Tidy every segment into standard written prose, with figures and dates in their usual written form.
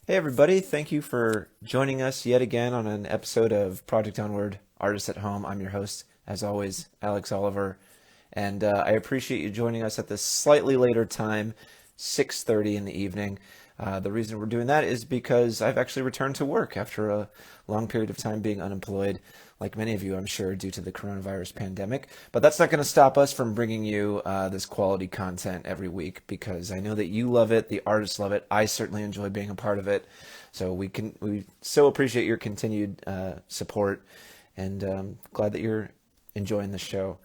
Hey everybody, thank you for joining us yet again on an episode of Project Onward Artists at Home. I'm your host, as always, Alex Oliver, and I appreciate you joining us at this slightly later time, 6:30 in the evening. The reason we're doing that is because I've actually returned to work after a long period of time being unemployed, like many of you, I'm sure, due to the coronavirus pandemic. But that's not going to stop us from bringing you this quality content every week because I know that you love it, the artists love it. I certainly enjoy being a part of it. So we so appreciate your continued support, and glad that you're enjoying the show.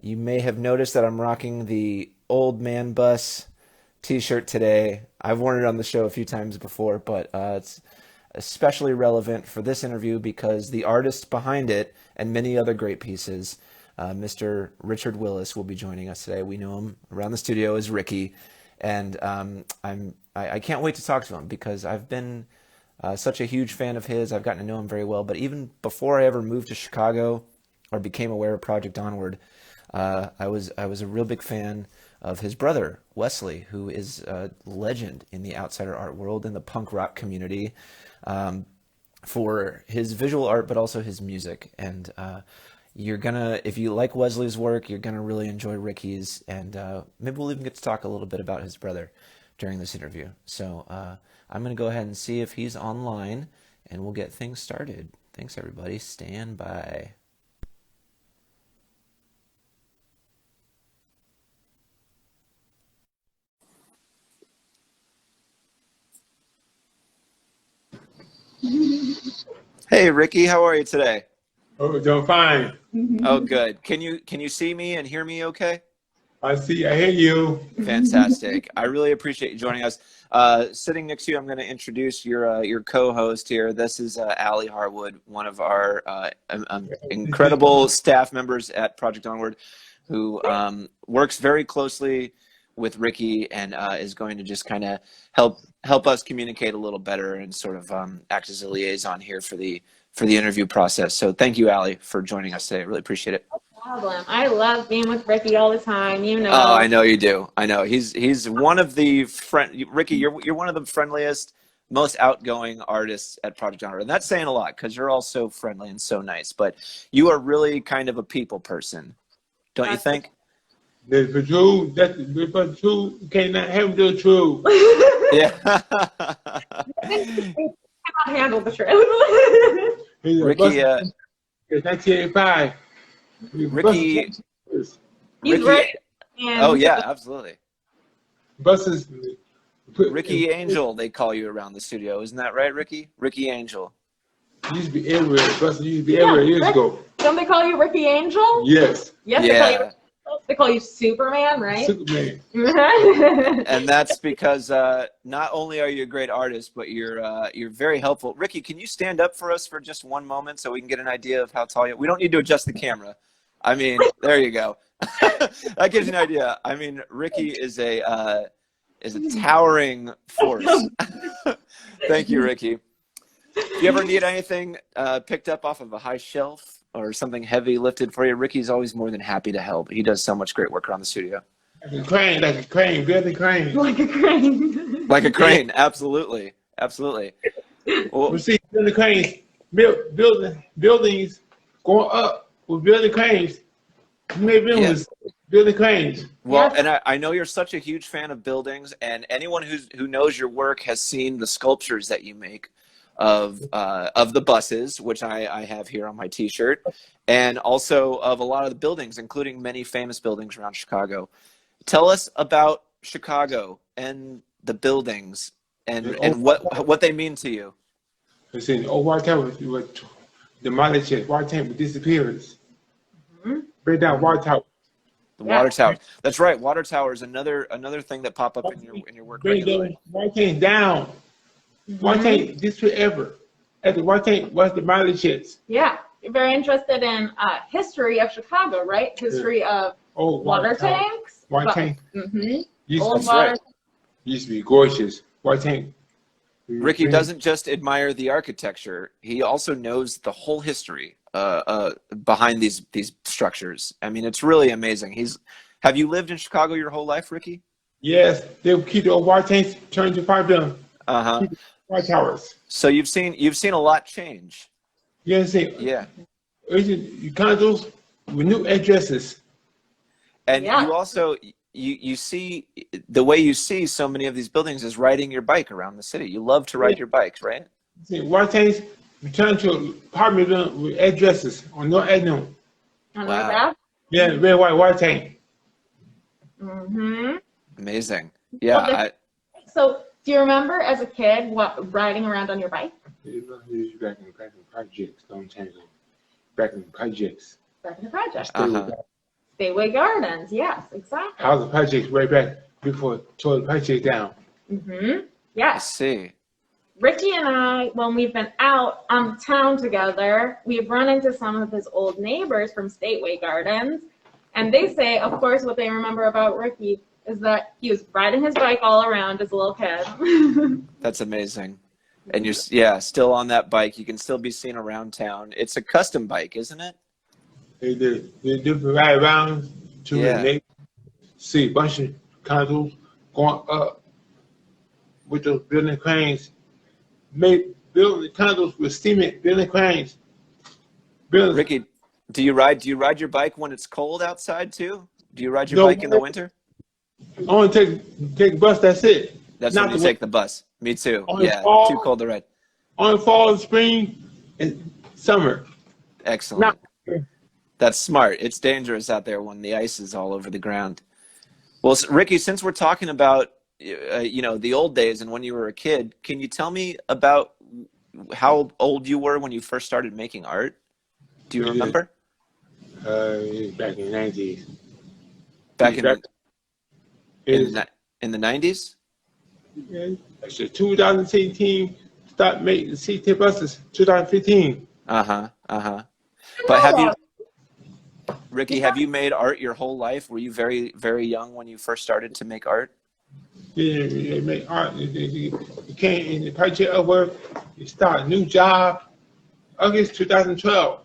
You may have noticed that I'm rocking the Old Man Bus t-shirt today. I've worn it on the show a few times before, but it's especially relevant for this interview because the artist behind it and many other great pieces, Mr. Richard Willis, will be joining us today. We know him around the studio as Ricky, and I can't wait to talk to him because I've been such a huge fan of his. I've gotten to know him very well, but even before I ever moved to Chicago or became aware of Project Onward, I was a real big fan of his brother Wesley, who is a legend in the outsider art world in the punk rock community, for his visual art, but also his music. And you're gonna, if you like Wesley's work, you're gonna really enjoy Ricky's, and maybe we'll even get to talk a little bit about his brother during this interview. So I'm gonna go ahead and see if he's online, and we'll get things started. Thanks, everybody. Stand by. Hey, Ricky, how are you today? Oh, doing fine. Oh, good. Can you see me and hear me okay? I see. I hear you. Fantastic. I really appreciate you joining us. Sitting next to you, I'm going to introduce your co-host here. This is Allie Harwood, one of our incredible staff members at Project Onward, who works very closely with Ricky and is going to just kind of help us communicate a little better and sort of act as a liaison here for the interview process. So thank you, Allie, for joining us today. I really appreciate it. Problem. I love being with Ricky all the time, you know. Oh, I know you do. I know he's one of the Ricky, you're one of the friendliest, most outgoing artists at Project Honor, and that's saying a lot because you're all so friendly and so nice. But you are really kind of a people person, don't you think? That's the truth. That's the truth. You cannot have the truth. Yeah. I cannot handle the truth. Ricky, 1985. Ricky, He's Ricky. right. And Oh yeah, absolutely. Buses. Ricky Angel, they call you around the studio, isn't that right, Ricky? Ricky Angel. Used to be everywhere. Buses used to be everywhere years ago. Don't they call you Ricky Angel? Yes. Yes, Yeah. they call you Superman, right? Superman. And that's because not only are you a great artist, but you're very helpful. Ricky, can you stand up for us for just one moment so we can get an idea of how tall you are? We don't need to adjust the camera. I mean, there you go. That gives you an idea. I mean, Ricky is a towering force. Thank you, Ricky. If you ever need anything picked up off of a high shelf or something heavy lifted for you, Ricky's always more than happy to help. He does so much great work around the studio. Like a crane, build a crane. Like a crane. Like a crane, absolutely, absolutely. Well, We see building cranes, buildings going up with building cranes. You may build Yeah. this building cranes. well, Yes. and I know you're such a huge fan of buildings, and anyone who knows your work has seen the sculptures that you make of the buses, which I have here on my T-shirt, and also of a lot of the buildings, including many famous buildings around Chicago. Tell us about Chicago and the buildings and what they mean to you. They said, oh, White Tower was demolished. White Tower disappears. Break down White Tower. The Yeah. water tower. That's right. Water tower is another thing that pop up in your work Bring regularly. the White Tower down. White Tower disappeared ever. After White Tower was demolished. Yeah, you're very interested in history of Chicago, right? History of Oh, water Tower. tanks. White Tank used, Old That's water. right. used to be gorgeous. White Tank. Ricky doesn't just admire the architecture; he also knows the whole history behind these structures. I mean, it's really amazing. Have you lived in Chicago your whole life, Ricky? Yes, they would keep the old White Tanks turned to pipe them. Uh huh. White Towers. So you've seen a lot change. You understand? Yeah. Condos with new addresses. And Yeah. you also you see the way you see so many of these buildings is riding your bike around the city. You love to ride your bikes, right? See, White Towers return to apartment building with addresses on North Avenue. On Wow. North Ave? Yeah, red, white tank. Mm-hmm. Amazing. Yeah. Well, so, do you remember as a kid riding around on your bike? Back in the projects, don't change them. Back in the projects. Back in the project. Uh-huh. Gateway Gardens, yes, exactly. House of projects way back before tore the project down. Mm-hmm. I Yes. see. Ricky and I, when we've been out on town together, we've run into some of his old neighbors from Gateway Gardens, and they say, of course, what they remember about Ricky is that he was riding his bike all around as a little kid. That's amazing. And you're still on that bike. You can still be seen around town. It's a custom bike, isn't it? They do ride around to Yeah. the neighbors, see a bunch of condos going up with those building cranes. Building the condos with cement building cranes. Building. Ricky, do you ride your bike when it's cold outside too? Do you ride your No. bike in the winter? Only take bus. That's it. That's Not when you the take the bus. Me too. On the Yeah, fall. too cold to ride. Only fall, spring, and summer. Excellent. That's smart. It's dangerous out there when the ice is all over the ground. Well, Ricky, since we're talking about the old days and when you were a kid, can you tell me about how old you were when you first started making art? Do you remember? Back in the 90s. Back in It's- the 90s? Actually, 2018, start making CT buses. 2015. But Ricky, have you made art your whole life? Were you very, very young when you first started to make art? Yeah, they make art. You came in the project of work. You start a new job. August 2012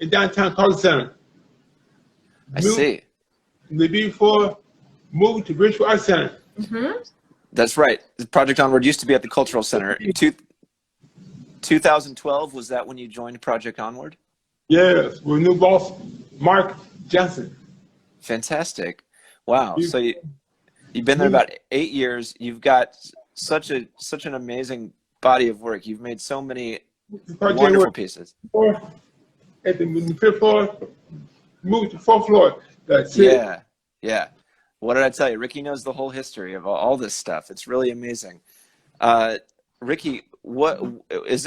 in downtown Culture Center. I see. The before moved to Bridgeport Arts Center. Mm-hmm. That's right. Project Onward used to be at the Cultural Center. 2012, was that when you joined Project Onward? Yes, with new boss Mark Johnson. Fantastic. Wow. So you've been there about 8 years. You've got such an amazing body of work. You've made so many wonderful pieces. At the fifth floor, moved to fourth floor. That's it. Yeah. What did I tell you? Ricky knows the whole history of all this stuff. It's really amazing. Ricky, what was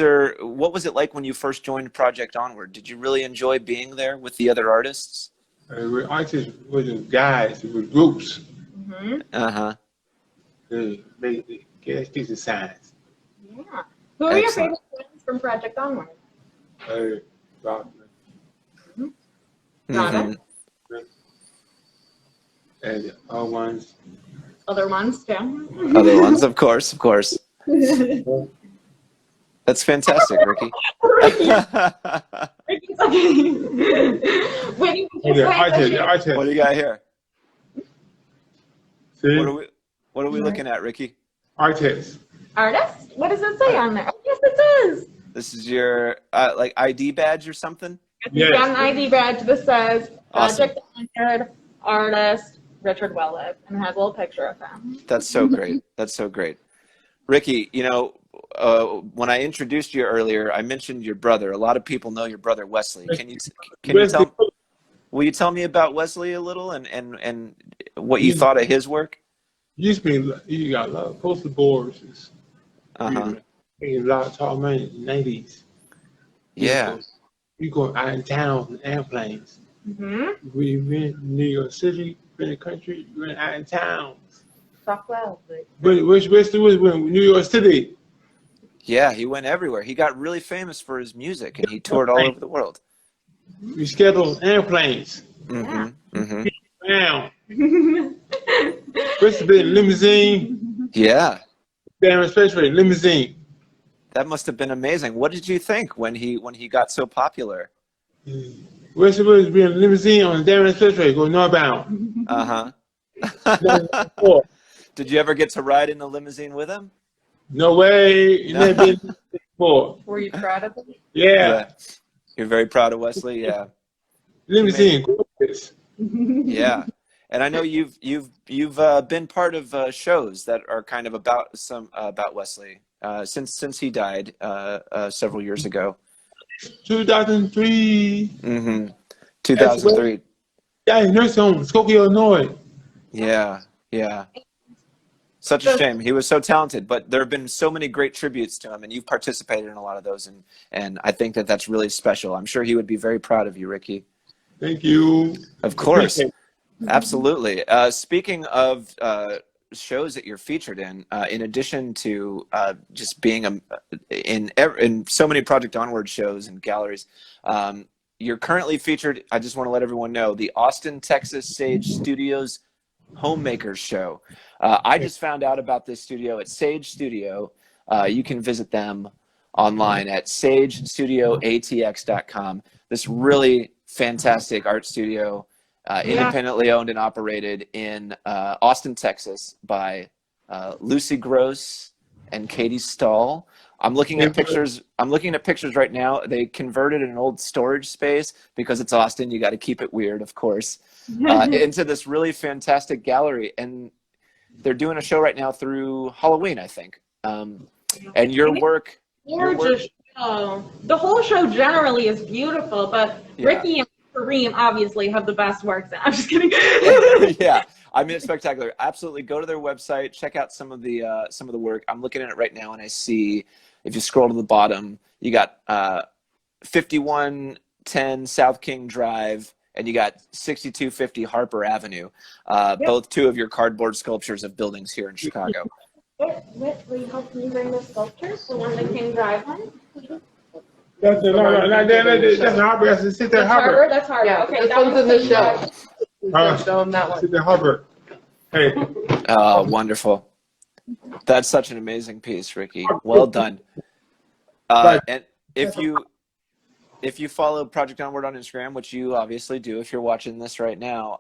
it like when you first joined Project Onward? Did you really enjoy being there with the other artists? Artists with guys, with groups. Mm-hmm. They make the gas station signs. Yeah. Who are your Excellent. favorite friends from Project Onward? Mhm. And all ones. Other ones too. Other ones, of course. That's fantastic, Ricky. Ricky's okay. When Artists. What do you got here? See? What are we looking at, Ricky? Artists. Artist? What does it say on there? Oh, yes, it does. This is your like ID badge or something? You've got an ID badge that says Awesome. Project Onward Artist Richard Wellick, and it has a little picture of him. That's so great. That's so great. Ricky, when I introduced you earlier, I mentioned your brother. A lot of people know your brother Wesley. Can you will you tell me about Wesley a little and what you thought of his work? You got a lot of poster boards. Uh-huh. A lot of tall men in the 90s. Yeah. You go out in town on airplanes. Mm-hmm. We've been in New York City, been in the country, been out in town. Fuck well. Which Wesley was in New York City. Yeah, he went everywhere. He got really famous for his music, and he toured all over the world. We scheduled airplanes. Mm-hmm. Mm-hmm. Now, Wesley been in limousine, Yeah. damn especially limousine. That must have been amazing. What did you think when he got so popular? Wesley was being in limousine on the damn expressway going northbound. Uh-huh. Did you ever get to ride in the limousine with him? No way. You never been before. Were you proud of them? Yeah. You're very proud of Wesley. Yeah. Limousine. Yeah. And I know you've been part of shows that are kind of about Wesley since he died several years ago. 2003. 2003. Yeah, in nursing home, Skokie, Illinois. Yeah, yeah. Such a shame. He was so talented, but there have been so many great tributes to him, and you've participated in a lot of those, and I think that that's really special. I'm sure he would be very proud of you, Ricky. Thank you. Of course. Absolutely. Speaking of shows that you're featured in addition to just being in so many Project Onward shows and galleries, you're currently featured, I just want to let everyone know, the Austin, Texas Sage Studios Homemakers Show. I just found out about this studio at Sage Studio. You can visit them online at sagestudioatx.com. This really fantastic art studio, independently owned and operated in Austin, Texas by Lucy Gross and Katie Stahl. I'm looking at pictures right now. They converted an old storage space because it's Austin. You got to keep it weird, of course, into this really fantastic gallery. And they're doing a show right now through Halloween, I think. And your work. Gorgeous show. The whole show generally is beautiful, but Ricky and Kareem obviously have the best works. I'm just kidding. Yeah, I mean, it's spectacular. Absolutely, go to their website, check out some of the work. I'm looking at it right now, and I see, if you scroll to the bottom, you got 5110 South King Drive, and you got 6250 Harper Avenue. Both two of your cardboard sculptures of buildings here in Chicago. Will you help me bring the sculptures? The one that King Drive one? That's Harper. That's sit there, Harper. That's Harper. Yeah, Okay, this that one's in the show. Show them that one. Sit there, Harper. Hey. Oh, wonderful. That's such an amazing piece, Ricky. Well done. And if you follow Project Onward on Instagram, which you obviously do if you're watching this right now,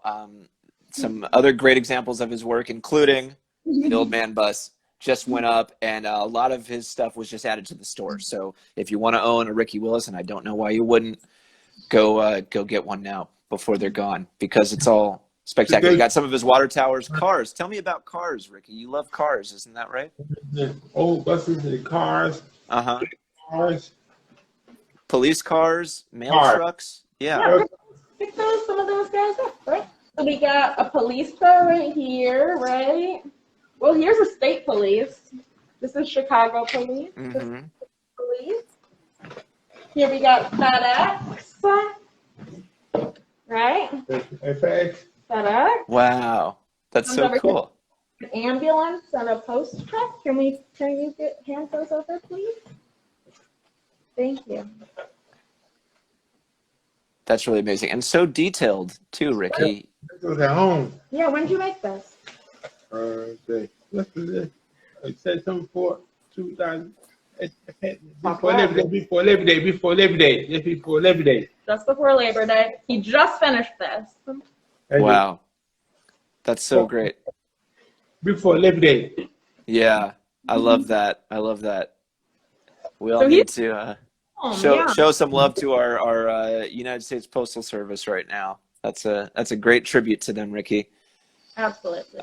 some other great examples of his work, including the Old Man Bus, just went up, and a lot of his stuff was just added to the store. So if you want to own a Ricky Willis, and I don't know why you wouldn't, go get one now before they're gone, because it's all spectacular. You got some of his water towers, cars. Tell me about cars, Ricky. You love cars, isn't that right? The old buses and cars. Cars. Police cars, mail trucks. Yeah. Pick some of those guys up, right? So we got a police car right here, right? Well, here's a state police. This is Chicago police. This is police. Here we got FedEx. Right? FedEx. FedEx. Wow. That's so cool. An ambulance and a post truck. Can you hand those over, please? Thank you. That's really amazing. And so detailed, too, Ricky. This was at home. Yeah, when did you make this? What's this? It said something for 2000. Before Labor Day. Just before Labor Day. He just finished this. Wow. That's so great. Before Labor Day. Yeah. I love that. We all need to show some love to our United States Postal Service right now. That's a great tribute to them, Ricky. Absolutely.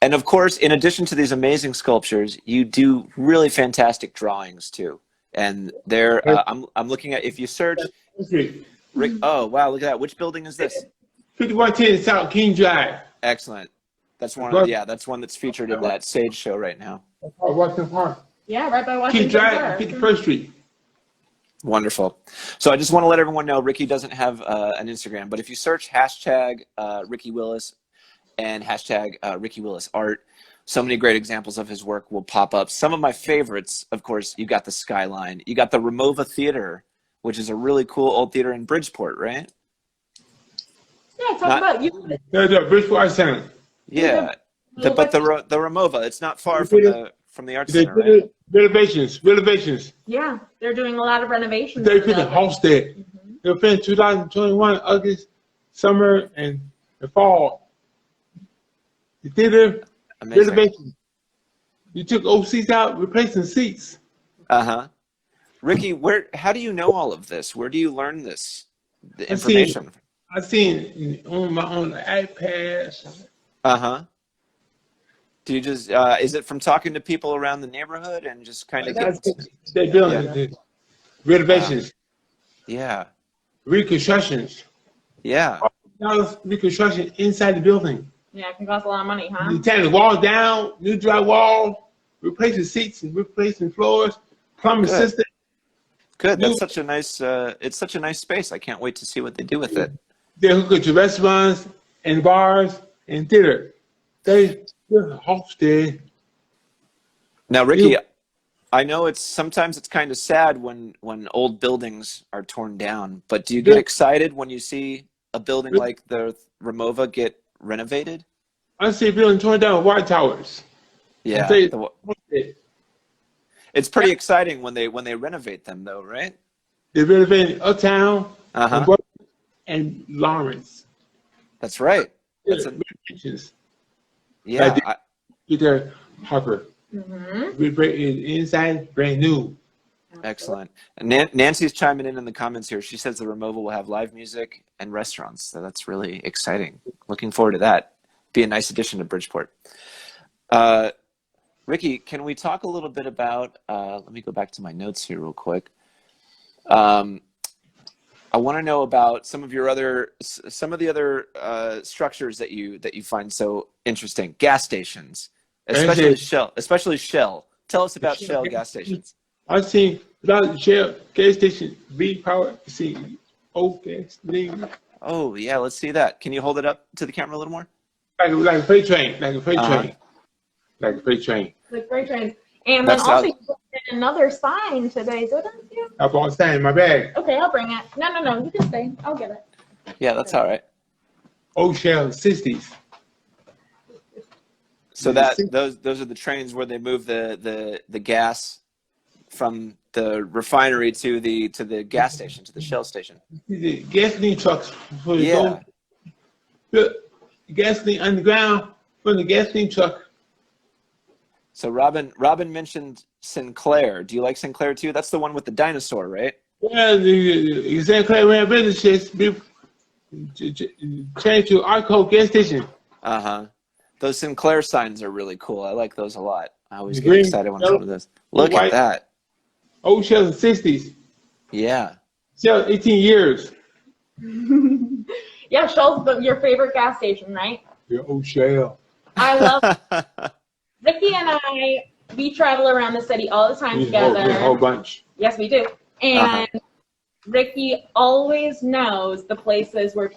And of course, in addition to these amazing sculptures, you do really fantastic drawings too. And there, I'm looking at, if you search, Rick. Oh wow, look at that! Which building is this? 5110 South King Drive. Excellent. That's one. That's one that's featured in that Sage show right now. Washington Park. Yeah, right by Washington Park. 51st Street. Wonderful. So I just want to let everyone know Ricky doesn't have an Instagram, but if you search hashtag Ricky Willis and hashtag Ricky Willis art, so many great examples of his work will pop up. Some of my favorites, of course, you got the Skyline. You got the Ramova Theater, which is a really cool old theater in Bridgeport, right? Yeah, talk about you. The Bridgeport Center. Yeah, but the Ramova, it's not far from the art center, right? Renovations. Yeah, they're doing a lot of renovations. They put the house there. They'll finish 2021, August, summer, and the fall. The theater, amazing. renovation. You took old seats out, replacing seats. Uh-huh. Ricky, how do you know all of this? Where do you learn the I seen, information? I seen on my own iPad. Uh-huh. Do you just is it from talking to people around the neighborhood and just kind of getting They're building yeah. the renovations, Yeah. reconstructions. Yeah. Reconstruction inside the building. Yeah, it can cost a lot of money, huh? You tear the walls down, new drywall, replacing seats and replacing floors, plumbing Good. system. Good. New, That's such a nice it's such a nice space. I can't wait to see what they do with it. they hook up to restaurants and bars and theater. They hosted. Now, Ricky, I know sometimes it's kind of sad when old buildings are torn down, but do you get excited when you see a building like the Ramova get renovated? I see a building torn down, White Towers. Yeah. It's pretty exciting when they renovate them, though, right? They renovated Uptown Uh-huh. and Lawrence. That's right. Yeah. Peter Harper. Mm-hmm. We bring it inside, brand new. Excellent. And Nancy's chiming in the comments here. She says the Ramova will have live music and restaurants. So that's really exciting. Looking forward to that. Be a nice addition to Bridgeport. Ricky, can we talk a little bit about, let me go back to my notes here real quick. I want to know about some of the other structures that you find so interesting. Gas stations, especially Shell. Tell us about Shell gas stations. I've seen about Shell gas station, V-Power, see old gas station. Oh yeah, let's see that. Can you hold it up to the camera a little more? Like a freight train, like a freight train. Like a freight train. Like freight trains. And then also you put in another sign today, didn't you? I bought a sign in my bag. Okay, I'll bring it. No, you can stay. I'll get it. Yeah, that's all right. Old Shell 60s. So those are the trains where they move the gas from the refinery to the gas station, to the Shell station. The gasoline trucks for the gasoline underground from the gasoline truck. So Robin mentioned Sinclair. Do you like Sinclair too? That's the one with the dinosaur, right? Yeah, the Sinclair ran businesses changed to Arco gas station. Uh-huh. Those Sinclair signs are really cool. I like those a lot. I always get excited when some of those. Look at that. Old Shell in the 60s. Yeah. Shell 18 years. Yeah, Shell's your favorite gas station, right? Yeah, Old Shell. I love Ricky and we travel around the city all the time together. A whole bunch. Yes, we do. And Ricky always knows the places where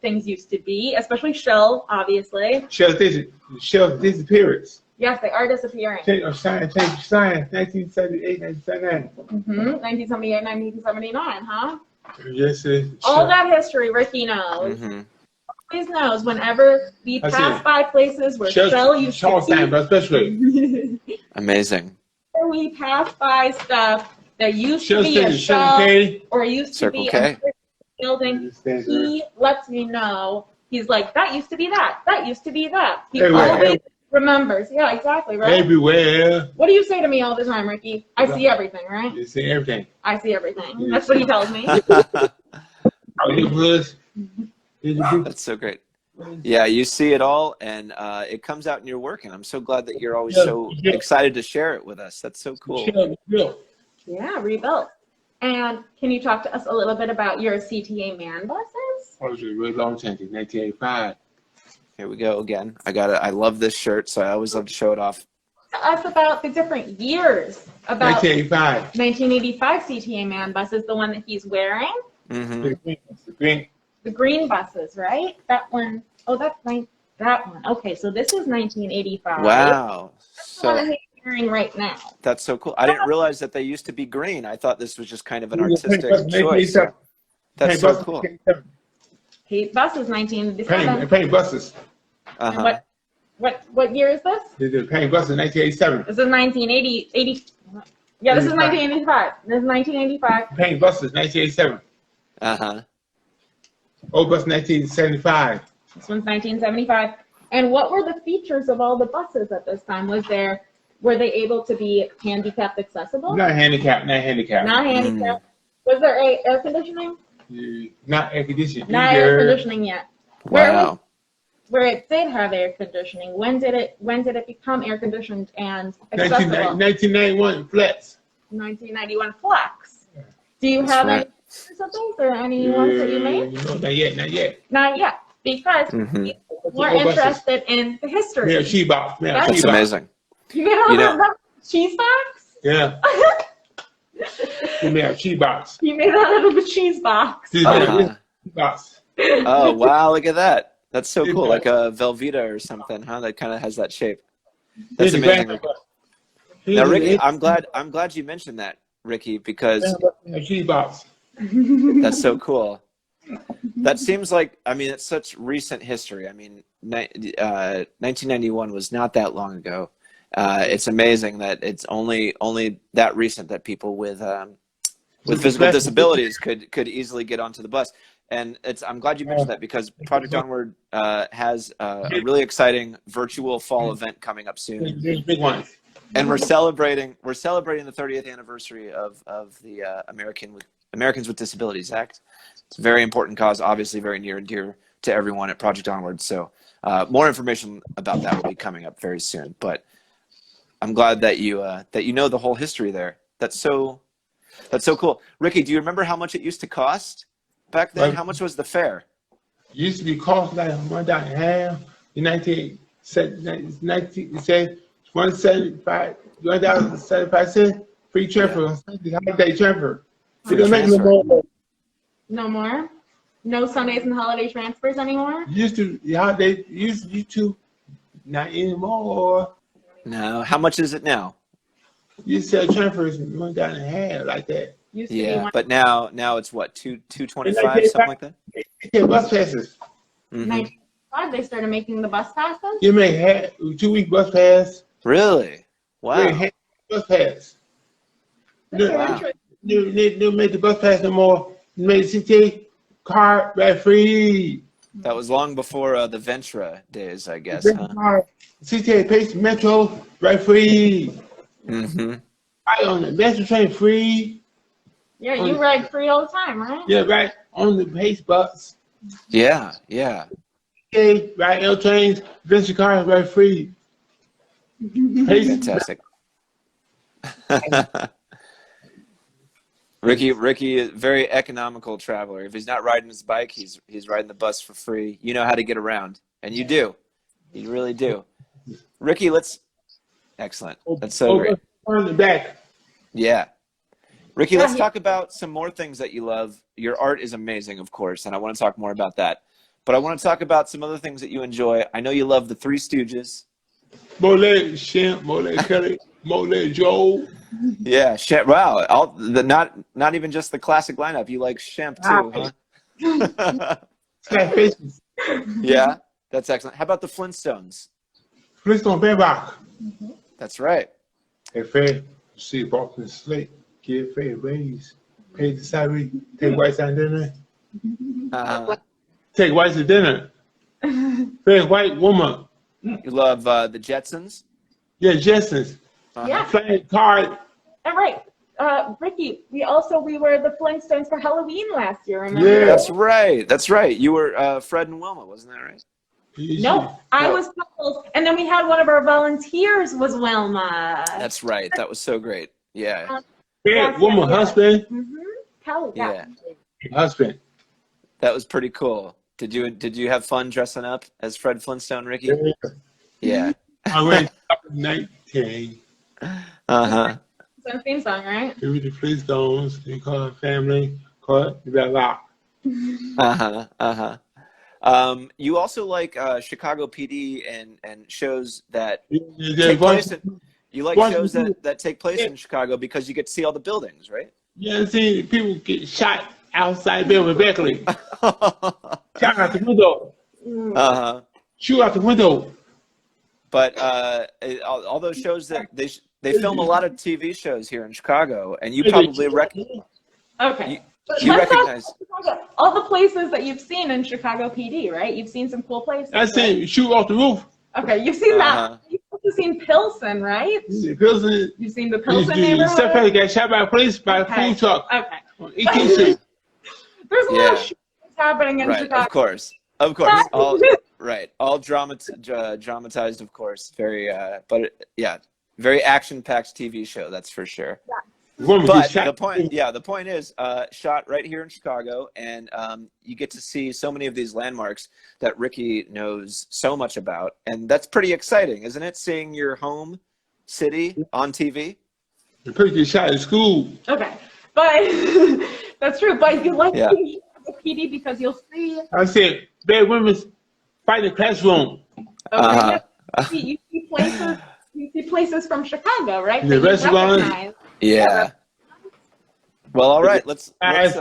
things used to be, especially Shell, obviously. Shell disappearance. Yes, they are disappearing. Change 1978, 1979. 1978, 1979, huh? Yes, all that history Ricky knows. Always knows whenever we pass by places where Shell used to be. Especially. Amazing. We pass by stuff that used to be a Shell or used to be a building. He lets me know. He's like, that used to be that. That used to be that. He always remembers. Yeah, exactly, right? Everywhere. What do you say to me all the time, Ricky? I see everything, right? You see everything. I see everything. That's what he tells me. That's so great. Yeah, you see it all, and it comes out in your work, and I'm so glad that you're always so excited to share it with us. That's so cool. Yeah, rebuilt. And can you talk to us a little bit about your CTA man buses? Oh, it's a really long time, 1985. Here we go again. I love this shirt, so I always love to show it off. Tell us about the different years. About 1985. 1985 CTA man bus is the one that he's wearing. The green buses, right? That one. Oh, that's right. That one. Okay, so this is 1985. Wow. That's the one he's wearing right now. That's so cool. I didn't realize that they used to be green. I thought this was just kind of an artistic choice. That's so cool. Paint buses, 1987. Paint buses. And what year is this? The paint buses, 1987. This is 1980. Yeah, this is 1985. This is 1985. Paint buses, 1987. Old bus, 1975. This one's 1975. And what were the features of all the buses at this time? Was there Were they able to be handicapped accessible? Not handicapped. Not handicapped. Not handicapped. Was there air conditioning? Not air conditioning. Not air conditioning yet. Wow. Where it did have air conditioning, when did it become air conditioned and accessible? 1991 Flex. 1991 Flex. Do you have any pictures of those or any ones that you made? No, not yet. Not yet. Not yet, because we're interested in the history. Yeah, cheese box. That's amazing. You made all that cheese box? Yeah. You made a cheese box. You made out of a cheese box. Box. Oh wow! Look at that. That's so cool. Like a Velveeta or something, huh? That kind of has that shape. That's amazing. Ricky. Now, Ricky, I'm glad you mentioned that, Ricky, because cheese box. That's so cool. That seems like, I mean, it's such recent history. I mean, 1991 was not that long ago. It's amazing that it's only that recent that people with physical disabilities could easily get onto the bus. And I'm glad you mentioned that, because Project Onward has a really exciting virtual fall event coming up soon. There's big ones. And we're celebrating the 30th anniversary of the Americans with Disabilities Act. It's a very important cause, obviously very near and dear to everyone at Project Onward. So more information about that will be coming up very soon. But I'm glad that you know the whole history there. That's so cool. Ricky, do you remember how much it used to cost back then? How much was the fare? It used to be cost like $1.50 in 1.75 free transfer. Holiday transfer. No more? No Sundays and holiday transfers anymore? Used to not anymore. No. How much is it now? You said transfers $1.50 like that. Yeah, but now it's what, $2.25, something like that? Yeah, bus passes. 1995, they started making the bus passes? You make 2-week bus pass. Really? Wow. Bus pass. They make the bus pass no more. They made CTA card ride free. That was long before the Ventura days, I guess. Huh? CTA Pace Metro ride free. Right on the Metro train free. Yeah, you ride free all the time, right? Yeah, right on the Pace bus. Yeah. Okay, right, L trains, Venture cars ride free. Fantastic. Ricky is a very economical traveler. If he's not riding his bike, he's riding the bus for free. You know how to get around, and you do. You really do. Ricky, excellent. That's so great. On the back. Yeah. Ricky, let's talk about some more things that you love. Your art is amazing, of course, and I want to talk more about that. But I want to talk about some other things that you enjoy. I know you love the Three Stooges. Mole Shemp, Mole Kelly, Mole Joe. Yeah, Shemp. Wow, not even just the classic lineup. You like Shemp too, huh? Yeah, that's excellent. How about the Flintstones? Flintstone Bedrock. That's right. Hey, Fred, see Boston Slate, give Fred raise, pay the salary, take whites on dinner. Take whites to dinner. Fred White woman. You love the Jetsons? Yeah, Jetsons. Yeah. Flying card. All right. Ricky, we were the Flintstones for Halloween last year, remember? Yeah. That's right. You were Fred and Wilma, wasn't that right? No, I was Puzzles, and then we had one of our volunteers was Wilma. That's right. That was so great. Yeah. Fred, woman, husband. Kelly, yeah. Husband. That was pretty cool. Did you have fun dressing up as Fred Flintstone, Ricky? Yeah. I went 19. It's our theme song, right? It was the Flintstones. They call it family. Call it the rock. You also like Chicago PD and shows that Yeah, take place. You like shows that take place in Chicago because you get to see all the buildings, right? Yeah, see people get shot outside Bill Beckley. Shot out the window. Shoot out the window. But all those shows that they film a lot of TV shows here in Chicago, and you probably recognize. Okay. You recognize all the places that you've seen in Chicago PD, right? You've seen some cool places. I seen shoot off the roof. Okay, you've seen Uh-huh. that. You've seen Pilsen, right? Pilsen. You've seen the Pilsen neighborhood. Somebody got shot by police by a food truck Okay. on 18th Street. There's a lot of Yeah. shit that's happening in Right. Chicago. Of course. Of course. All right. All dramatized, of course. Very, yeah, very action-packed TV show. That's for sure. Woman But gets shot. the point is, shot right here in Chicago, and you get to see so many of these landmarks that Ricky knows so much about, and that's pretty exciting, isn't it? Seeing your home city on TV. The person gets shot at school. Okay, but that's true. But you like Yeah. the PD because you'll see. I said, bad women fight in the classroom. Uh-huh. You see places. You see places from Chicago, right? The that you restaurants. recognize. Yeah. Well, all right. Let's let's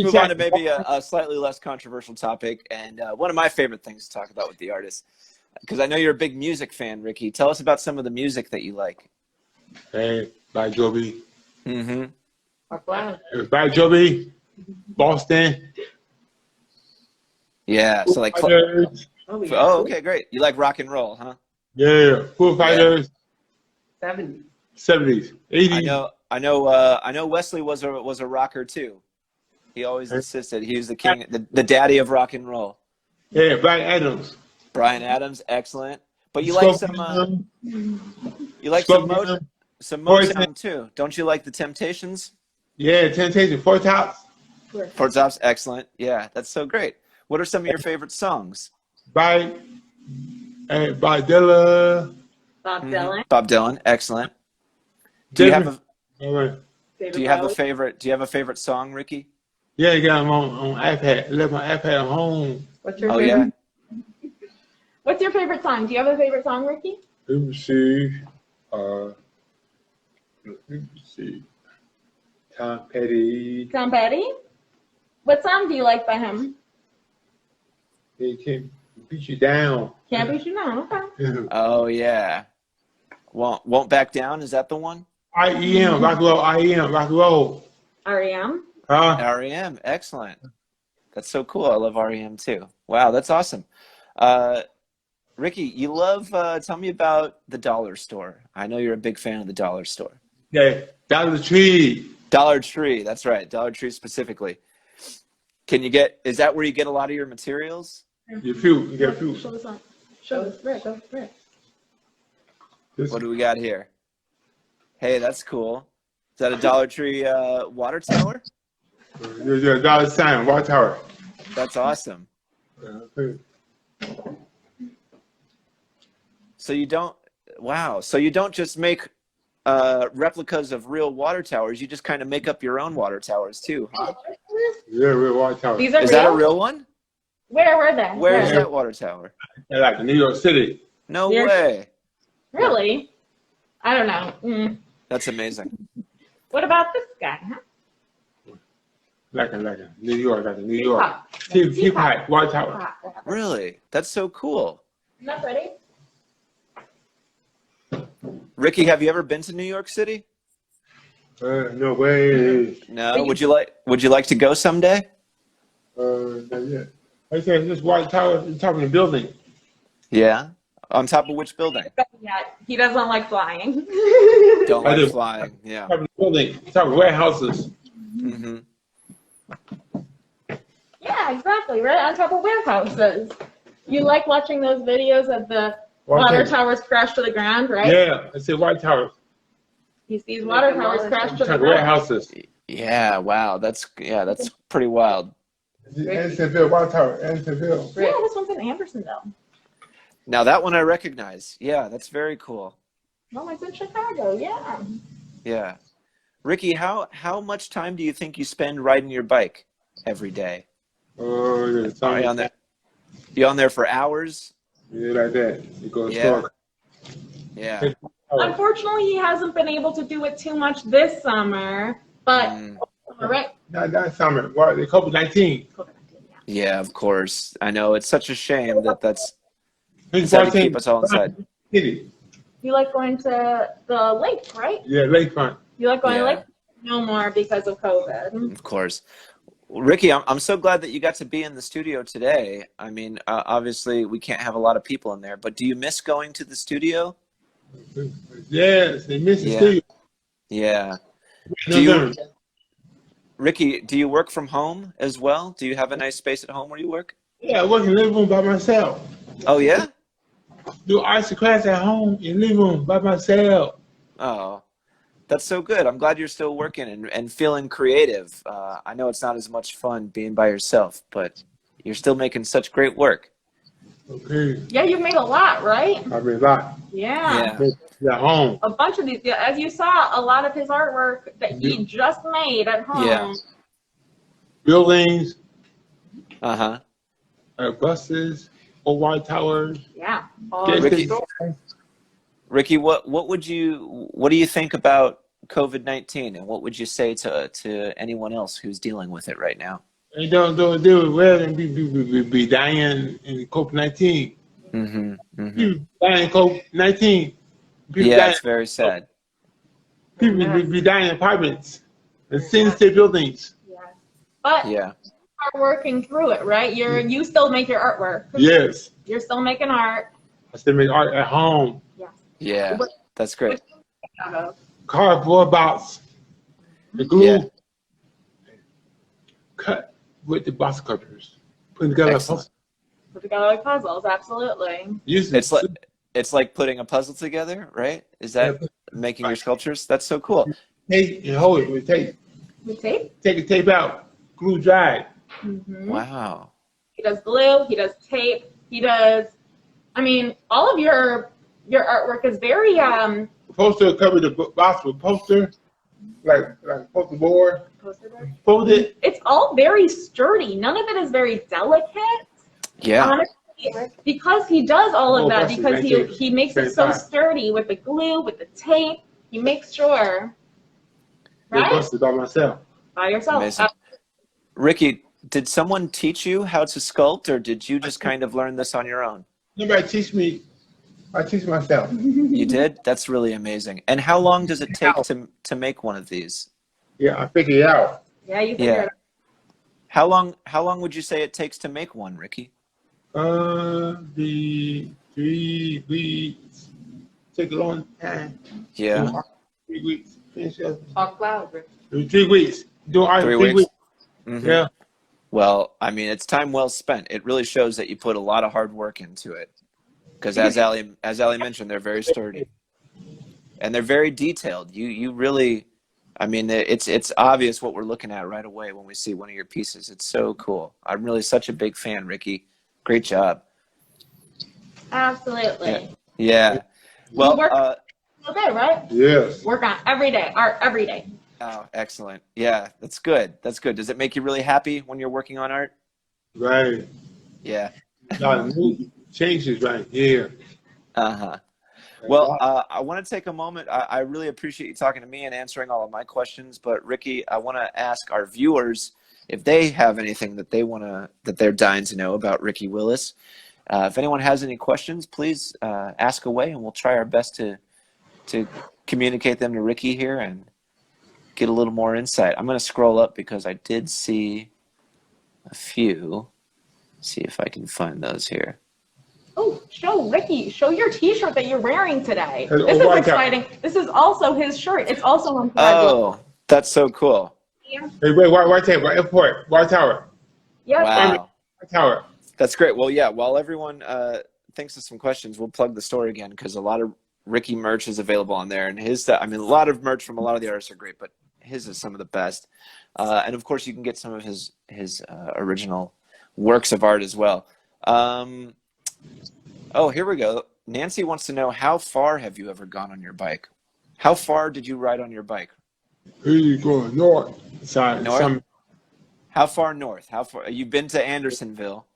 move on to maybe a slightly less controversial topic, and one of my favorite things to talk about with the artists, because I know you're a big music fan, Ricky. Tell us about some of the music that you like. Hey, by Joby. Mm-hmm. By Joby, Boston. Yeah. So like, Fighters. oh, okay, great. You like rock and roll, huh? Yeah, Foo Fighters. 70s. 70s, 80s. I know. Wesley was a rocker too. He always insisted he was the king, the daddy of rock and roll. Yeah, Brian Adams. Brian Adams, excellent. But you like some Motown too, don't you? Like the Temptations? Yeah, Temptation, Four Tops. Four Tops, excellent. Yeah, that's so great. What are some of your favorite songs? By Dilla. Bob Dylan. Bob Dylan, excellent. Do you have a Favorite favorite song, Ricky? Yeah, I got them on iPad. I left my iPad at home. What's your Oh favorite? yeah. What's your favorite song? Do you have a favorite song, Ricky? Let me see. Tom Petty. Tom Petty. What song do you like by him? They can't beat you down. Can't Beat You Down. Okay. Oh yeah. Won't Back Down. Is that the one? IEM, rock and roll. IEM, rock and roll. REM. REM, excellent. That's so cool. I love REM too. Wow, that's awesome. Ricky, you love. Tell me about the dollar store. I know you're a big fan of the dollar store. Yeah, Dollar Tree. Dollar Tree. That's right. Dollar Tree specifically. Is that where you get a lot of your materials? Your food. You get food. Show us on. Show us. Rick. What do we got here? Hey, that's cool. Is that a Dollar Tree water tower? There's a dollar sign, Water Tower. That's awesome. So you don't just make replicas of real water towers. You just kind of make up your own water towers too, huh? Yeah, real Water Tower. These are Is real? that a real one? Where were they? Where is that water tower? Like New York City. No Here. way. Really? I don't know. That's amazing. What about this guy? Huh? Like a New York, like a New York. Teapot. Teapot, Water Tower. Really? That's so cool. Isn't that pretty? Ricky, have you ever been to New York City? No way. No. Would you like to go someday? Not yet. I said this Water Tower on top of the building. Yeah. On top of which building? Yeah, he doesn't like flying. Don't I like do. flying. Yeah. Top of the building, top of warehouses. Mm-hmm. Yeah, exactly. Right on top of warehouses. You like watching those videos of the water towers crash to the ground, right? Yeah, I said Water Tower. He sees water towers crash to the Top of ground. warehouses. Yeah. Wow. That's pretty wild. Andersonville, Water Tower, Andersonville. Yeah, this one's in Andersonville. Now that one I recognize. Yeah, that's very cool. No, it's in Chicago. Yeah. Yeah. Ricky, how much time do you think you spend riding your bike every day? Oh, yeah, Are you on there? You on there for hours? Yeah, like that. You go Yeah. short. Yeah. Unfortunately, he hasn't been able to do it too much this summer, but right. Not summer. What? The COVID-19. Yeah, of course. I know it's such a shame that's It's sad to keep us all inside. City. You like going to the lake, right? Yeah, lakefront. You like going to Yeah. lake? No more because of COVID. Of course. Ricky, I'm so glad that you got to be in the studio today. I mean, obviously we can't have a lot of people in there, but do you miss going to the studio? Yes, they miss the Yeah, studio. yeah. Do No you, done. Ricky, do you work from home as well? Do you have a nice space at home where you work? Yeah, I work in the living room by myself. Oh, yeah? Do arts class at home in the living room by myself. Oh, that's so good. I'm glad you're still working and feeling creative. I know it's not as much fun being by yourself, but you're still making such great work. Okay. Yeah, you've made a lot, right? I mean, like, Yeah. Yeah, at home. A bunch of these, yeah, as you saw, a lot of his artwork that he just made at yeah. home. Buildings, Uh-huh. buses, old white towers. Yeah. Gas Ricky, station. Ricky, what do you think about COVID-19, and what would you say to anyone else who's dealing with it right now? And don't do it well and be dying in COVID-19. Mm-hmm. Mm-hmm. People dying in COVID-19. People Yeah, dying. it's very sad. People be dying in apartments and single state buildings. Yes. But Yeah. you are working through it, right? You still make your artwork. Yes, You're still making art. I still make art at home. Yes. Yeah. That's great. Out of. Cardboard box, the glue, Yeah. cut with the box cutters, putting together a Excellent. puzzle. Put together like puzzles, absolutely. Using It's like putting a puzzle together, right? Is that making your sculptures? That's so cool. tape and hold it with tape. With tape. Take the tape out, glue dry. Mm-hmm. Wow. He does glue. He does tape. He does. I mean, all of your artwork is very Poster cover the box with poster, like poster board. poster board. Fold it. It's all very sturdy. None of it is very delicate. Yeah. Honestly, because he does all of Oh, that, that's because right. he makes it so Right. sturdy with the glue, with the tape. He makes sure, They right? busted by myself. By yourself. Amazing. Ricky, did someone teach you how to sculpt, or did you just kind of learn this on your own? Nobody teach me. I teach myself. You did? That's really amazing. And how long does it take to make one of these? Yeah, I figured it out. Yeah, you figure Yeah. it out. How long would you say it takes to make one, Ricky? The 3 weeks. Take a long time. Yeah. 3 weeks. Finish up. Talk loud, Rick. 3 weeks. Do art 3 in 3 weeks? weeks. Mhm. Yeah. Well, I mean, it's time well spent. It really shows that you put a lot of hard work into it. Because as Ali mentioned, they're very sturdy. And they're very detailed. You really, I mean, it's obvious what we're looking at right away when we see one of your pieces. It's so cool. I'm really such a big fan, Ricky. Great job. Absolutely. Yeah. Well, You work all day, right? Yes. Work on every day, art every day. oh, excellent. Yeah, that's good. That's good. Does it make you really happy when you're working on art? Right. Yeah. A lot of new changes right here. Uh-huh. Well, I want to take a moment. I really appreciate you talking to me and answering all of my questions. But Ricky, I want to ask our viewers if they have anything that they're dying to know about Ricky Willis. If anyone has any questions, please ask away, and we'll try our best to communicate them to Ricky here and get a little more insight. I'm going to scroll up because I did see a few. See if I can find those here. Oh, show Ricky. Show your T-shirt that you're wearing today. Oh, This is white exciting. This is also his shirt. It's also on Oh, that's so cool. Yeah. Hey, wait, White Tower, airport, White Tower, Yep. Wow. White Tower. That's great. Well, yeah, while everyone thinks of some questions, we'll plug the store again because a lot of Ricky merch is available on there. And his, I mean, a lot of merch from a lot of the artists are great, but his is some of the best. And of course, you can get some of his original works of art as well. Oh, here we go. Nancy wants to know, how far have you ever gone on your bike? How far did you ride on your bike? Here you going north side. North? How far north? How far? You've been to Andersonville,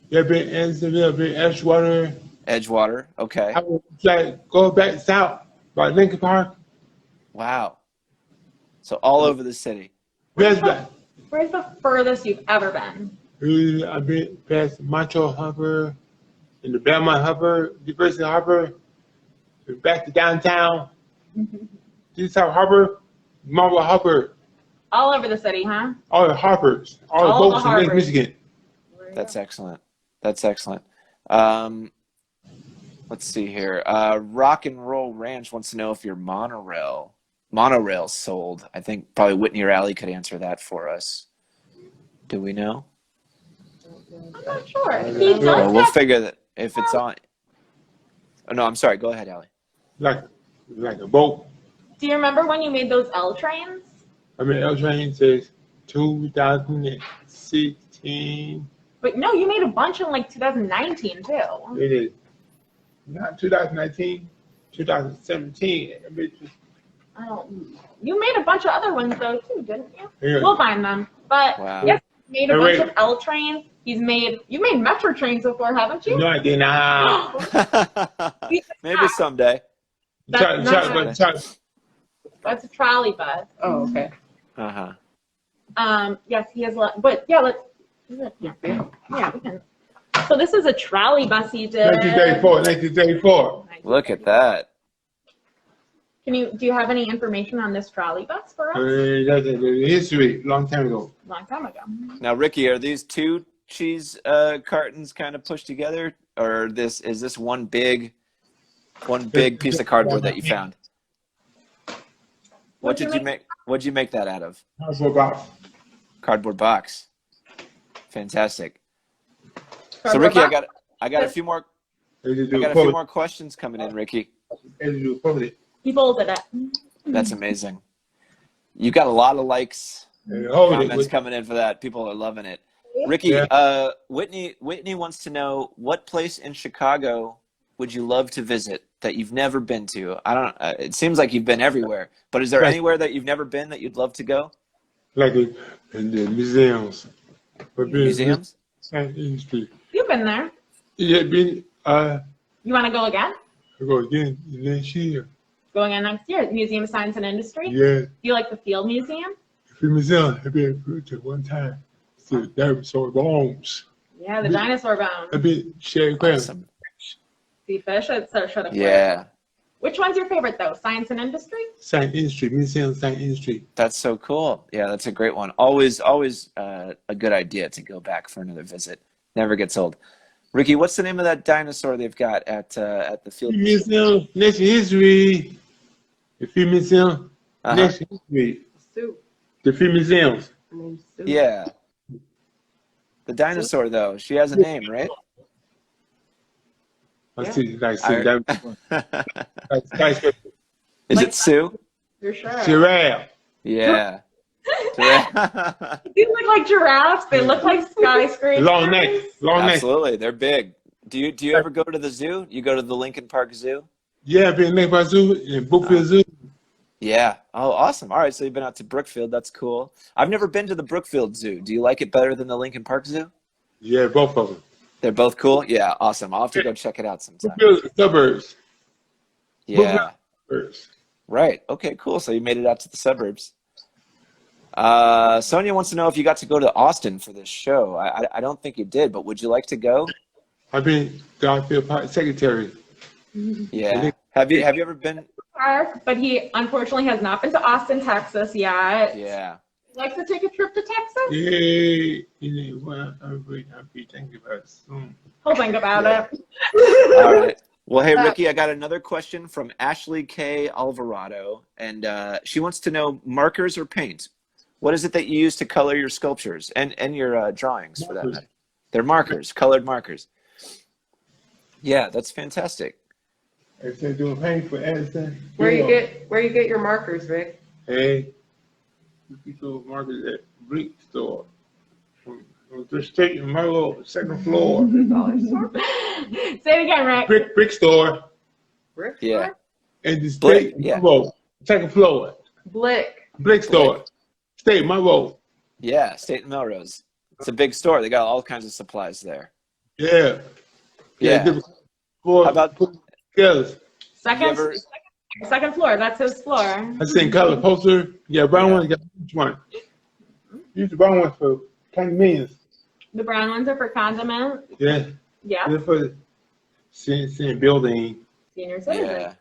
Yeah, been Andersonville, been Edgewater. Edgewater. Okay. I would like go back south by Lincoln Park. Wow. So all over the city. Where's back? Where's the furthest you've ever been? I've been past Montreal Harbor, and the Belmont Harbor, University Harbor, back to downtown. This Harbor, Marble Harbor. All over the city, huh? All the Harpers, all All the the boats in Lake Harpers. Michigan. That's excellent. That's excellent. Let's see here. Rock and Roll Ranch wants to know if your monorail sold. I think probably Whitney or Allie could answer that for us. Do we know? I'm not sure. He does Well, we'll have, figure that if it's on. Oh, no, I'm sorry. Go ahead, Allie. Like a boat. do you remember when you made those L trains? I mean, L train says 2016. But no, you made a bunch in like 2019 too. It is not 2019, 2017. I mean, I don't. You made a bunch of other ones though too, didn't you? Yeah. We'll find them. But Wow. yes, he made a Hey, bunch wait. of L trains. You made Metro trains before, haven't you? no, I did not. Maybe someday. That's not- Try- That's a trolley bus. Oh, okay. Uh-huh. Yes, he has a lot. But yeah, let's. Yeah, we can. So this is a trolley bus he did. 1934. Look at that. Do you have any information on this trolley bus for us? That's the history, long time ago. Long time ago. Now, Ricky, are these two cheese cartons kind of pushed together, or is this one big piece of cardboard that you found? What did you make? What'd you make that out of? How's it about? Cardboard box. Fantastic. So, Cardboard Ricky, box? I got a few more questions coming in, Ricky. He folded it. That's amazing. You got a lot of likes, comments coming in for that. People are loving it. Ricky, Yeah. Whitney wants to know, what place in Chicago would you love to visit that you've never been to? I don't. It seems like you've been everywhere, but is there Right. anywhere that you've never been that you'd love to go? Like in the museums. Museums? Industry. You've been there. Yeah, been, You want to go again? I go again next year. Going in next year. Museum of Science and Industry. Yeah, Do you like the Field Museum? the museum, I've been to one time. So dinosaur bones. Yeah, the dinosaur bones. I've been sharing crabs. Awesome. Sea fish. It should have. Yeah, Which one's your favorite though? Science and Industry. Science industry, museum of science industry. that's so cool. Yeah, that's a great one. Always a good idea to go back for another visit. Never gets old. Ricky, what's the name of that dinosaur they've got at the field? Museum, natural history. The Field Museum, Uh-huh. natural history. Sue. The Field Museums. Her name's Sue. Yeah. The dinosaur, though, she has a name, right? I Yeah. see, like, I- skyscraper. Is it Sue? You're sure? Giraffe. Yeah. They look like giraffes. They look like skyscrapers. Long neck. Long neck. Absolutely, they're big. Do you ever go to the zoo? You go to the Lincoln Park Zoo? Yeah, I've been next Zoo and Brookfield Zoo. Yeah. Oh, awesome. All right, so you've been out to Brookfield. That's cool. I've never been to the Brookfield Zoo. Do you like it better than the Lincoln Park Zoo? Yeah, both of them. They're both cool? Yeah, awesome. I'll have to go check it out sometime. Brookfield suburbs. Yeah. Suburbs. Right. Okay, cool. So you made it out to the suburbs. Sonia wants to know if you got to go to Austin for this show. I don't think you did, but would you like to go? I've been Garfield Park secretary. Yeah. Have you ever been? But he unfortunately has not been to Austin, Texas yet. Yeah. Like to take a trip to Texas? Yeah, you know what? I'll be thinking about it soon. He'll think about it. All right. Well, hey, Ricky, I got another question from Ashley K. Alvarado, and she wants to know, markers or paint? What is it that you use to color your sculptures and your drawings, for that matter? They're markers, colored markers. Yeah, that's fantastic. If they're doing paint for Edison, Where you get your markers, Rick? Hey, you get those markers at Brick Store. From the street in my little second floor. Say it again, Rick. Brick Store Rick? Yeah. and the Blick, state yeah. road, second floor. Blick. Brick Store. State my road. Yeah, State and Melrose. It's a big store. They got all kinds of supplies there. Yeah. Yeah. different floor, How about- put together. Second floor. That's his floor. I seen color poster. Yeah, brown one. Got which one? Use the brown one for condominiums. The brown ones are for condiment. Yeah. Yeah. They're for seeing building. Senior citizen. Yeah.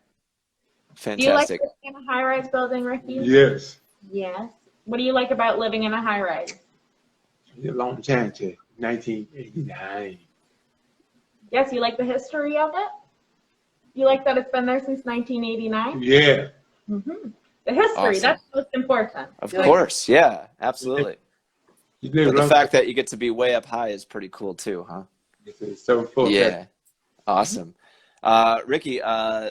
Do you like Fantastic. to in a high-rise building, Ricky? Yes. Yes. What do you like about living in a high-rise? A long time to 1989. Yes, you like the history of it? You like that it's been there since 1989? Yeah. Mm-hmm. The history, Awesome. that's most important. Of Like- course, yeah, absolutely. You live But the long fact that you get to be way up high is pretty cool too, huh? it's so full. Yeah, awesome. Ricky,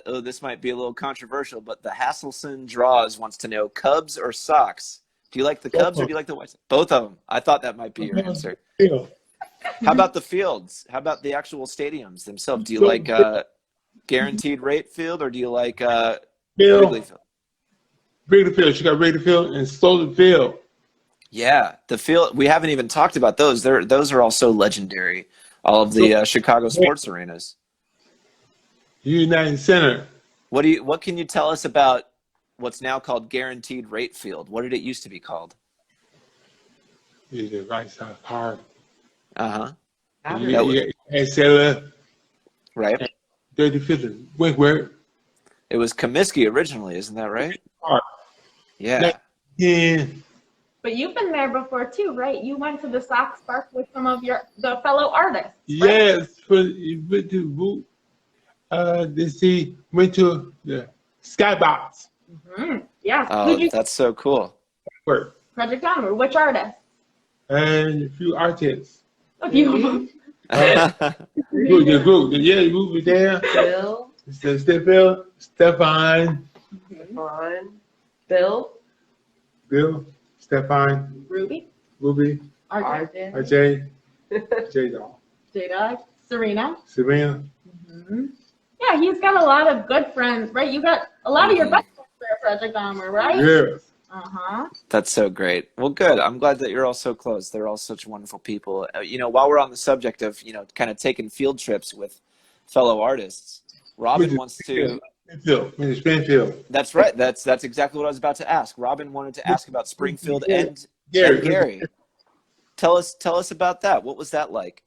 this might be a little controversial, but the Hasselson Draws wants to know Cubs or Sox. Do you like the Cubs or do you like the White Sox? Both of them. I thought that might be your answer. Yeah. How about the fields? How about the actual stadiums themselves? Do you like guaranteed rate field or do you like Wrigley Bill, Field? Wrigley Field. She got Wrigley Field and Soldier Field. Yeah, the field. We haven't even talked about those. Those are all so legendary. All of the Chicago sports arenas. United Center. What can you tell us about what's now called Guaranteed Rate Field? What did it used to be called? Is the right side hard. Uh-huh. And Sailor, Right. 35th, Winkworth, It was Comiskey originally, isn't that right? Hard. Yeah. Yeah. But you've been there before too, right? You went to the Sox Park with some of the fellow artists. Right? Yes, you went to Root. Went to the Skybox. Mm-hmm. Yes. Oh, Who'd you that's so cool. Work. Project Onward? Which artist? And a few artists. A few of them. The group was there. Bill, Stefan, Vaughn, Bill, Stefan, Ruby, Ruby, Arjun, Arden. J-Dog, J-Dog, Serena. Serena. Mm-hmm. Yeah, he's got a lot of good friends, right? You got a lot of your best friends there at Project Onward, right? Yes. Uh-huh. That's so great. Well, good. I'm glad that you're all so close. They're all such wonderful people. While we're on the subject of, kind of taking field trips with fellow artists, Robin wants to. Springfield. That's right. That's exactly what I was about to ask. Robin wanted to ask about Springfield and Gary. Gary. Tell us about that. What was that like?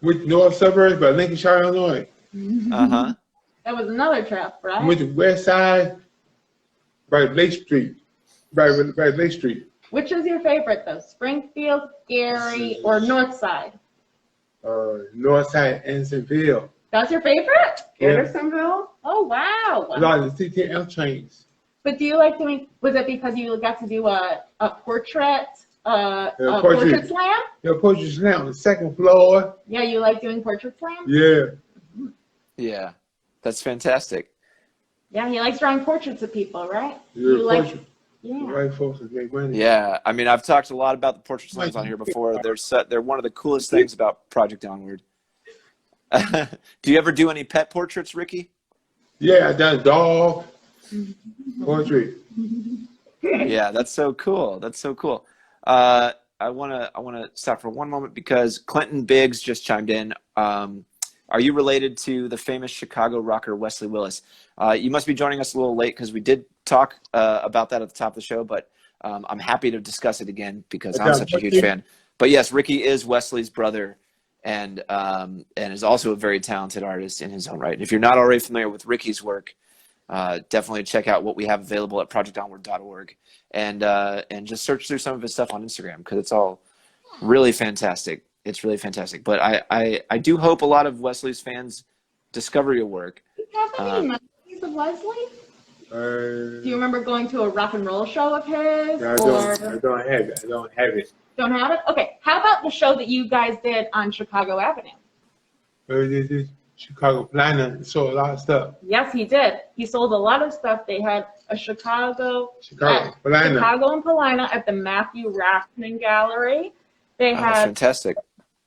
With north suburbs by Lincolnshire, Illinois. Uh-huh. That was another trip, right? Went to West Side by Lake Street. By Lake Street. Which is your favorite, though? Springfield, Gary, or North Side? North Side, Andersonville. That's your favorite? Yeah. Andersonville? Oh, wow. A lot of the CTL trains. But do you like doing, was it because you got to do a portrait, a portrait. portrait slam? Your portrait slam on the second floor. Yeah, you like doing portrait slams? Yeah. Yeah. That's fantastic. Yeah, he likes drawing portraits of people, right? Your You like, portrait. yeah. Right folks is make money. Yeah. I mean, I've talked a lot about the portrait slams on here before. They're one of the coolest things about Project Onward. Do you ever do any pet portraits, Ricky? Yeah, I done dog portrait. Yeah, that's so cool. That's so cool. I wanna stop for one moment because Clinton Biggs just chimed in. Are you related to the famous Chicago rocker Wesley Willis? You must be joining us a little late because we did talk about that at the top of the show, but I'm happy to discuss it again because I'm such a huge fan. But yes, Ricky is Wesley's brother and is also a very talented artist in his own right. And if you're not already familiar with Ricky's work, definitely check out what we have available at projectonward.org and just search through some of his stuff on Instagram because it's all really fantastic. It's really fantastic. But I do hope a lot of Wesley's fans discover your work. Do you have any memories of Wesley? Do you remember going to a rock and roll show of his? I don't have it. I don't have it. Don't have it? Okay. How about the show that you guys did on Chicago Avenue? This is Chicago Planner sold a lot of stuff. Yes, he did. He sold a lot of stuff. They had a Chicago and Paulina at the Matthew Raffman Gallery. They had Fantastic.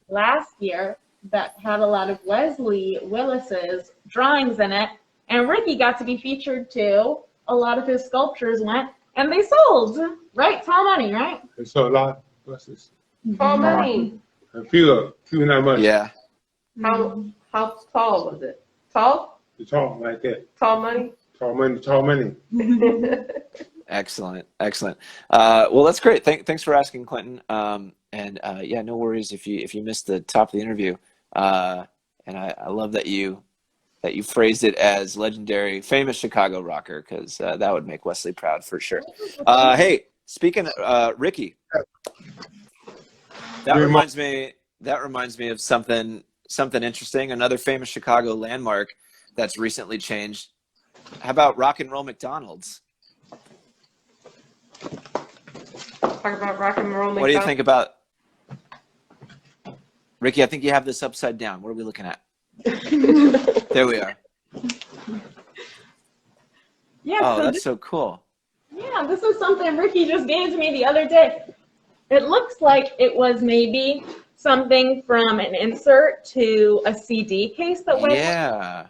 last year that had a lot of Wesley Willis's drawings in it, and Ricky got to be featured too. A lot of his sculptures went, and they sold, right? Tall money, right? They sold a lot of buses. How many? A few not much. Yeah. How tall was it? Tall? The tall like that. Tall money? Tall money. Excellent. Well, that's great. Thanks for asking, Clinton. Yeah, no worries if you missed the top of the interview. And I love that you phrased it as legendary, famous Chicago rocker, because that would make Wesley proud for sure. Hey, Speaking of Ricky, that reminds me of something interesting. Another famous Chicago landmark that's recently changed. How about Rock and Roll McDonald's? Talk about rock and roll. What do you think about Ricky? I think you have this upside down. What are we looking at? There we are. Yeah, Oh, so that's so cool. yeah, this is something Ricky just gave to me the other day. It looks like it was maybe something from an insert to a CD case that went, Yeah.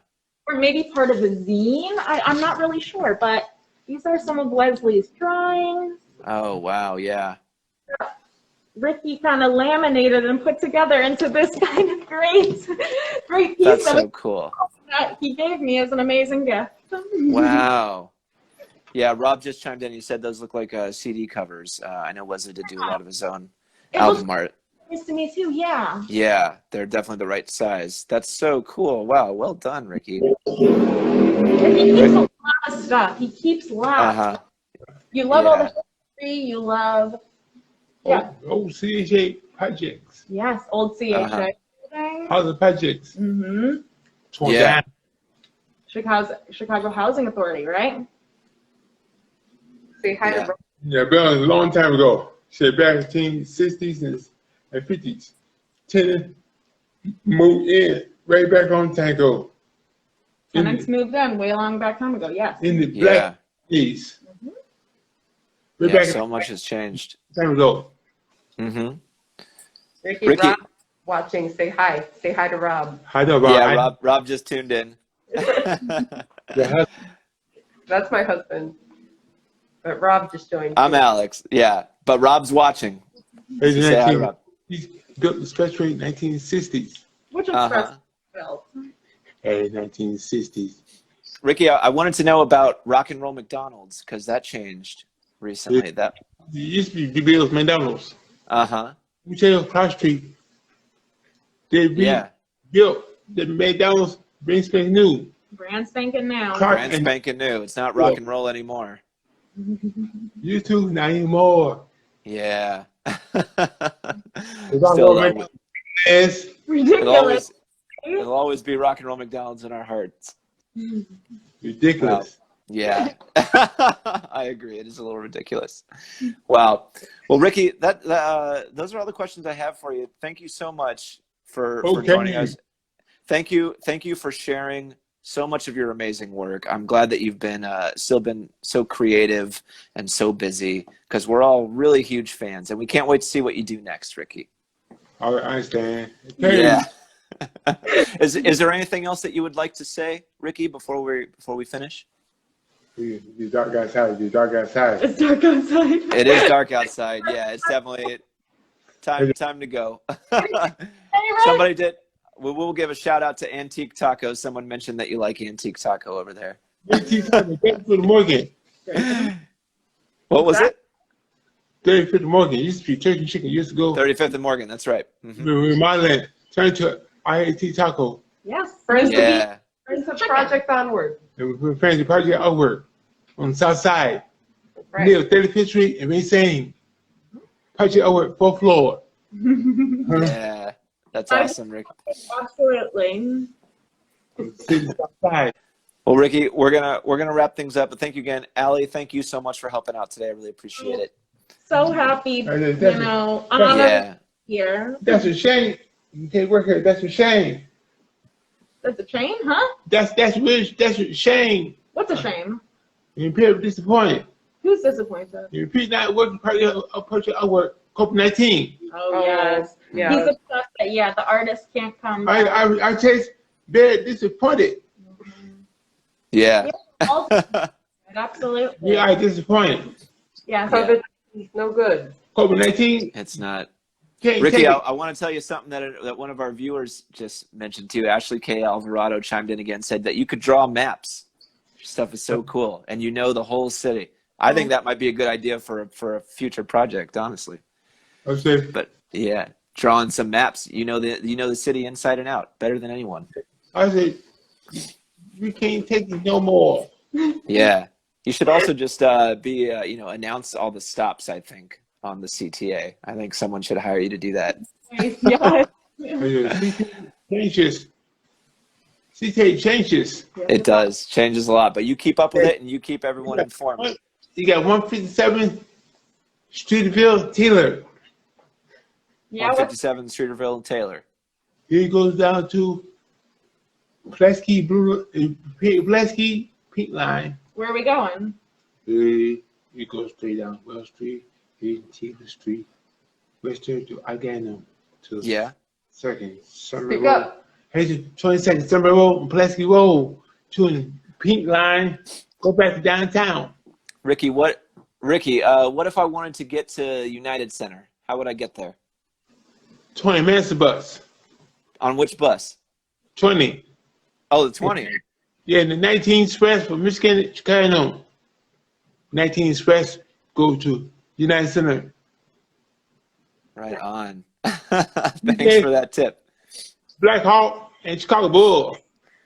or maybe part of a zine. I'm not really sure, but these are some of Wesley's drawings. Oh, wow. Yeah. Ricky kind of laminated and put together into this kind of great piece That's of so cool. that he gave me as an amazing gift. Wow. Yeah, Rob just chimed in. He said those look like CD covers. I know Wesley did do a lot of his own album art. Nice to me too, yeah. Yeah, they're definitely the right size. That's so cool. Wow, well done, Ricky. And he keeps a lot of stuff. He keeps lots. Uh-huh. You love all Yeah. the history. You love, yeah. Old CHA projects. Yes, old CHA. Uh-huh. Other projects. Mm-hmm. Torn Yeah. down. Chicago Housing Authority, right? Say hi Yeah. to Yeah, been a long time ago. Say back in the 60s and 50s. Tenant moved in right back on time ago. Tenants moved in way long back time ago, yes. In the Yeah. black days. Right Yeah, back so much has changed. time ago. Mm-hmm. Ricky. Ricky. Rob watching. Say hi. Say hi to Rob. I know about Yeah, Rob just tuned in. Yeah, That's my husband. But Rob just joined. I'm too. Alex. Yeah, but Rob's watching. He's Say hi, Rob. He's built the Expressway in 1960s. Which Uh-huh. express built. Hey, 1960s. Ricky, I wanted to know about Rock and Roll McDonald's because that changed recently. That It used to be Bill's McDonald's. uh-huh. We tell Cross Street. They Yeah. built the McDonald's brand spanking new. Brand spanking now. Brand spanking new. It's not rock and roll anymore. You too, not anymore. Yeah. It's all Still over. love it. Yes. Ridiculous. It'll always be Rock and Roll McDonald's in our hearts. Ridiculous. Yeah. I agree. It is a little ridiculous. Wow. Well, Ricky, those are all the questions I have for you. Thank you so much for joining us. Thank you for sharing so much of your amazing work. I'm glad that you've been still been so creative and so busy because we're all really huge fans and we can't wait to see what you do next, Ricky. I understand. Yeah. Is there anything else that you would like to say, Ricky, before we finish? You dark outside. You dark outside. It's dark outside. It is dark outside. Yeah, it's definitely time to go. Somebody did. We'll give a shout out to Antique Taco. Someone mentioned that you like Antique Taco over there. Bedford Morgan. What was it? 35th Morgan. Used to be Turkey Chicken years ago. 35th and Morgan. That's right. Mhm. We remodeling. Turned to IAT Taco. Yes. Friends Yeah. Friends of Project Onward. And we're friends with Project Upward on the south side. Right. Near 35th Street and Main Sane. Project Upward, 4th floor. Yeah. That's awesome, Rick. Absolutely. City south side. Well, Ricky, we're gonna wrap things up. But thank you again, Allie. Thank you so much for helping out today. I really appreciate it. So happy, That's honored Yeah. here. That's a shame. You can't work here. That's a shame. That's a shame, huh? That's rich. That's a shame. What's a shame? You appear disappointed. Who's disappointed? You repeat not working Project Upward, COVID-19. Oh, yes. Yeah. He's upset that, the artist can't come. I taste very disappointed. Yeah. Absolutely. We are disappointed. Yeah. COVID is no good. COVID-19 It's not. can't Ricky, take I want to tell you something that one of our viewers just mentioned too. Ashley K. Alvarado chimed in again, said that you could draw maps. Your stuff is so cool, and you know the whole city. I think that might be a good idea for a future project, honestly. Okay. But yeah, drawing some maps. You know the city inside and out better than anyone. I said, we can't take it no more. Yeah, You should also just announce all the stops, I think, on the CTA. I think someone should hire you to do that. Yes. Changes. CTA changes. It does. Changes a lot, but you keep up with it and you keep everyone informed. You got 157 Streeterville, Taylor. Yeah, 157 Streeterville and Taylor. Here it goes down to Plesky, Pink Line. where are we going? You go straight down Wells Street, Taylor Street, Western to Agano to Yeah. 2nd Summer Speak Road. up. Here's the 22nd Summer Road and Plesky Road to the Pink Line. Go back to downtown. Ricky, what if I wanted to get to United Center? How would I get there? 20 minutes of bus. On which bus? 20. Oh, the 20. Yeah, the 19 Express from Michigan to Chicago. 19 Express go to United Center. Right on. Thanks for that tip. Black Hawk and Chicago Bull.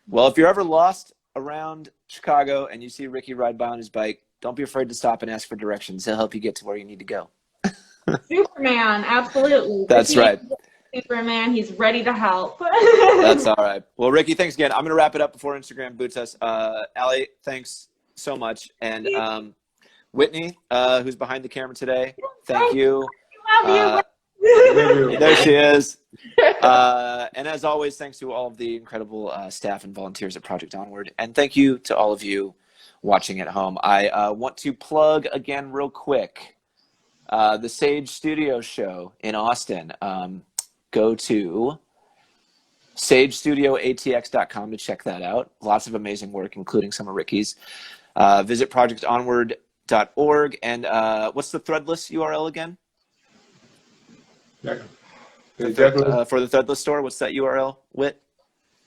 Well, if you're ever lost around Chicago and you see Ricky ride by on his bike, don't be afraid to stop and ask for directions. He'll help you get to where you need to go. Superman, absolutely. That's Ricky right. is Superman, he's ready to help. That's all right. Well, Ricky, thanks again. I'm going to wrap it up before Instagram boots us. Allie, thanks so much. And Whitney, who's behind the camera today, thank you. Love you. There she is. And as always, thanks to all of the incredible staff and volunteers at Project Onward. And thank you to all of you watching at home. I want to plug again real quick the Sage Studio show in Austin. Go to sagestudioatx.com to check that out. Lots of amazing work, including some of Ricky's. Visit projectonward.org. And what's the Threadless URL again? Yeah. For the Threadless store, what's that URL, Whit?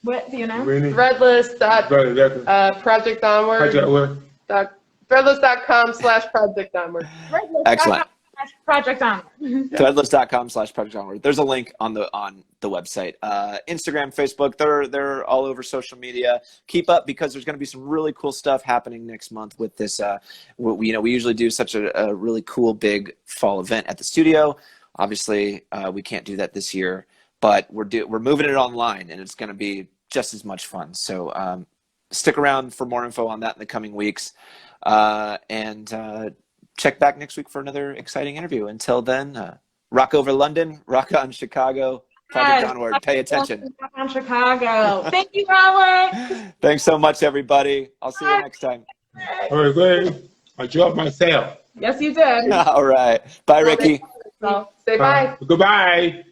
What do you know? Threadless dot Project Onward. Threadless.com/Project Onward. Excellent. Project Onward. Threadless.com/Project Onward. There's a link on the website. Instagram, Facebook, they're all over social media. Keep up because there's going to be some really cool stuff happening next month with this. We usually do such a really cool big fall event at the studio. Obviously, we can't do that this year, but we're moving it online, and it's going to be just as much fun. So stick around for more info on that in the coming weeks, and check back next week for another exciting interview. Until then, rock over London, rock on Chicago, Project Onward. Pay attention. Rock on Chicago. Thank you, Alex. Thanks so much, everybody. I'll see you next time. All right, good. I dropped myself. Yes, you did. All right. Bye, Ricky. So say bye. Goodbye.